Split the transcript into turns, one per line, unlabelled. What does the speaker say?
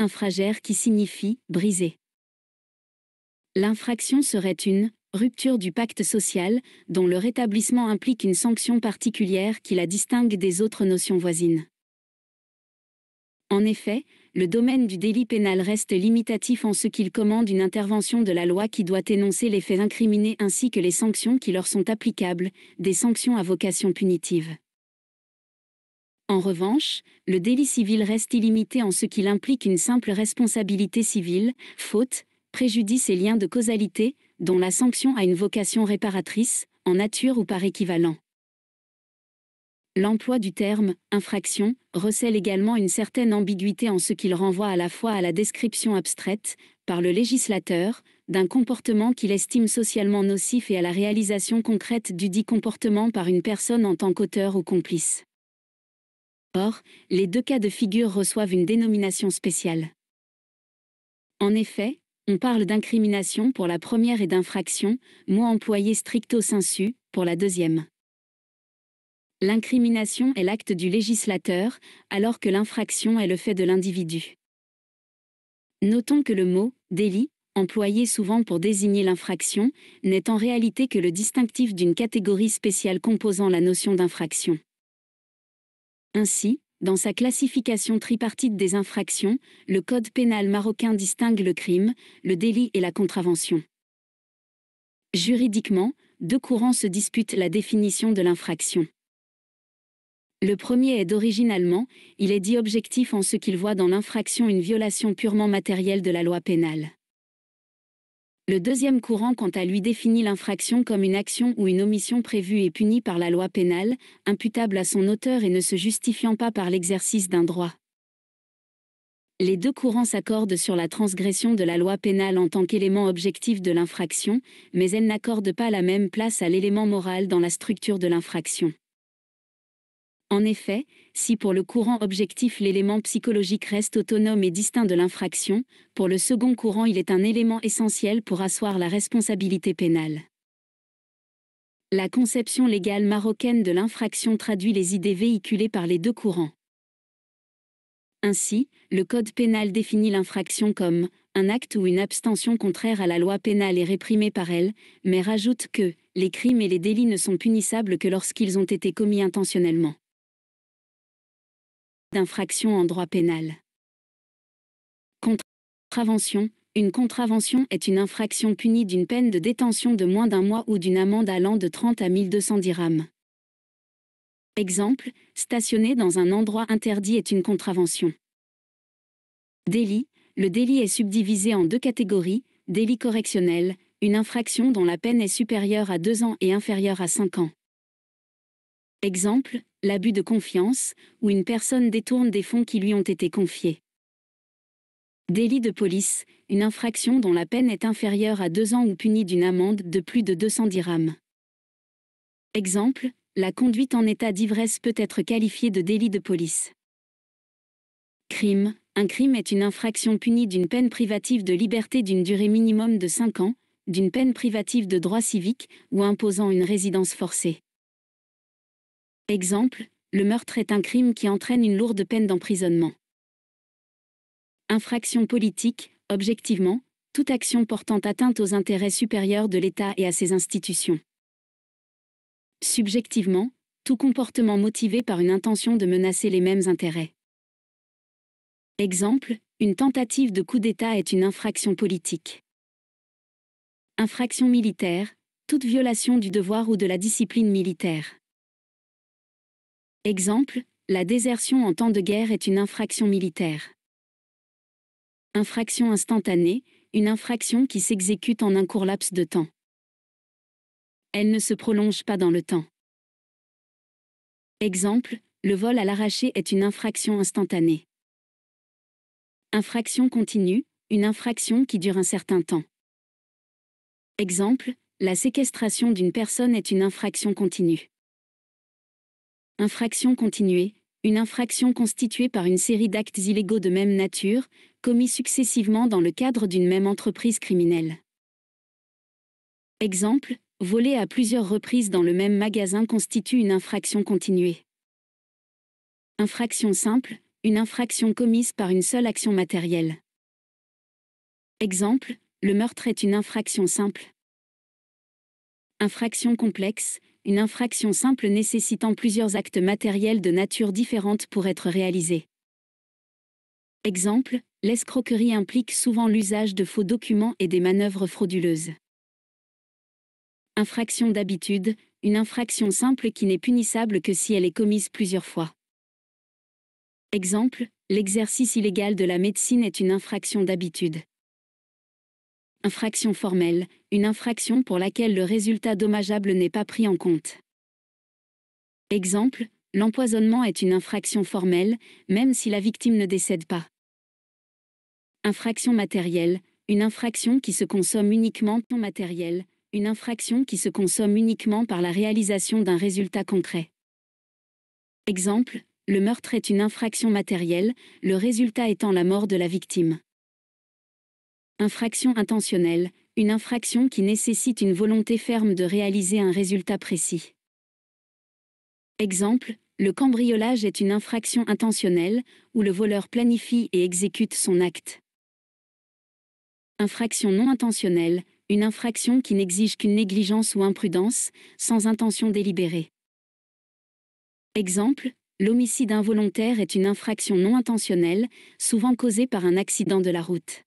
infragere qui signifie « briser ». L'infraction serait une rupture du pacte social, dont le rétablissement implique une sanction particulière qui la distingue des autres notions voisines. En effet, le domaine du délit pénal reste limitatif en ce qu'il commande une intervention de la loi qui doit énoncer les faits incriminés ainsi que les sanctions qui leur sont applicables, des sanctions à vocation punitive. En revanche, le délit civil reste illimité en ce qu'il implique une simple responsabilité civile, faute, préjudice et lien de causalité, dont la sanction a une vocation réparatrice, en nature ou par équivalent. L'emploi du terme « infraction » recèle également une certaine ambiguïté en ce qu'il renvoie à la fois à la description abstraite, par le législateur, d'un comportement qu'il estime socialement nocif et à la réalisation concrète dudit comportement par une personne en tant qu'auteur ou complice. Or, les deux cas de figure reçoivent une dénomination spéciale. En effet, on parle d'incrimination pour la première et d'infraction, mot employé stricto sensu, pour la deuxième. L'incrimination est l'acte du législateur, alors que l'infraction est le fait de l'individu. Notons que le mot « délit », employé souvent pour désigner l'infraction, n'est en réalité que le distinctif d'une catégorie spéciale composant la notion d'infraction. Ainsi, dans sa classification tripartite des infractions, le Code pénal marocain distingue le crime, le délit et la contravention. Juridiquement, deux courants se disputent la définition de l'infraction. Le premier est d'origine allemand, il est dit objectif en ce qu'il voit dans l'infraction une violation purement matérielle de la loi pénale. Le deuxième courant quant à lui définit l'infraction comme une action ou une omission prévue et punie par la loi pénale, imputable à son auteur et ne se justifiant pas par l'exercice d'un droit. Les deux courants s'accordent sur la transgression de la loi pénale en tant qu'élément objectif de l'infraction, mais elles n'accordent pas la même place à l'élément moral dans la structure de l'infraction. En effet, si pour le courant objectif l'élément psychologique reste autonome et distinct de l'infraction, pour le second courant il est un élément essentiel pour asseoir la responsabilité pénale. La conception légale marocaine de l'infraction traduit les idées véhiculées par les deux courants. Ainsi, le Code pénal définit l'infraction comme un acte ou une abstention contraire à la loi pénale et réprimée par elle, mais rajoute que les crimes et les délits ne sont punissables que lorsqu'ils ont été commis intentionnellement. D'infraction en droit pénal. Contravention. Une contravention est une infraction punie d'une peine de détention de moins d'un mois ou d'une amende allant de 30 à 1200 dirhams. Exemple, stationner dans un endroit interdit est une contravention. Délit. Le délit est subdivisé en deux catégories, délit correctionnel, une infraction dont la peine est supérieure à 2 ans et inférieure à 5 ans. Exemple, l'abus de confiance, où une personne détourne des fonds qui lui ont été confiés. Délit de police, une infraction dont la peine est inférieure à 2 ans ou punie d'une amende de plus de 200 dirhams. Exemple, la conduite en état d'ivresse peut être qualifiée de délit de police. Crime. Un crime est une infraction punie d'une peine privative de liberté d'une durée minimum de 5 ans, d'une peine privative de droits civiques ou imposant une résidence forcée. Exemple, le meurtre est un crime qui entraîne une lourde peine d'emprisonnement. Infraction politique, objectivement, toute action portant atteinte aux intérêts supérieurs de l'État et à ses institutions. Subjectivement, tout comportement motivé par une intention de menacer les mêmes intérêts. Exemple, une tentative de coup d'État est une infraction politique. Infraction militaire, toute violation du devoir ou de la discipline militaire. Exemple, la désertion en temps de guerre est une infraction militaire. Infraction instantanée, une infraction qui s'exécute en un court laps de temps. Elle ne se prolonge pas dans le temps. Exemple, le vol à l'arraché est une infraction instantanée. Infraction continue, une infraction qui dure un certain temps. Exemple, la séquestration d'une personne est une infraction continue. Infraction continuée, une infraction constituée par une série d'actes illégaux de même nature, commis successivement dans le cadre d'une même entreprise criminelle. Exemple, voler à plusieurs reprises dans le même magasin constitue une infraction continuée. Infraction simple, une infraction commise par une seule action matérielle. Exemple, le meurtre est une infraction simple. Infraction complexe, une infraction simple nécessitant plusieurs actes matériels de nature différente pour être réalisée. Exemple, l'escroquerie implique souvent l'usage de faux documents et des manœuvres frauduleuses. Infraction d'habitude, une infraction simple qui n'est punissable que si elle est commise plusieurs fois. Exemple, l'exercice illégal de la médecine est une infraction d'habitude. Infraction formelle, une infraction pour laquelle le résultat dommageable n'est pas pris en compte. Exemple, l'empoisonnement est une infraction formelle, même si la victime ne décède pas. Infraction matérielle, une infraction qui se consomme uniquement en matériel, une infraction qui se consomme uniquement par la réalisation d'un résultat concret. Exemple, le meurtre est une infraction matérielle, le résultat étant la mort de la victime. Infraction intentionnelle, une infraction qui nécessite une volonté ferme de réaliser un résultat précis. Exemple, le cambriolage est une infraction intentionnelle, où le voleur planifie et exécute son acte. Infraction non intentionnelle, une infraction qui n'exige qu'une négligence ou imprudence, sans intention délibérée. Exemple, l'homicide involontaire est une infraction non intentionnelle, souvent causée par un accident de la route.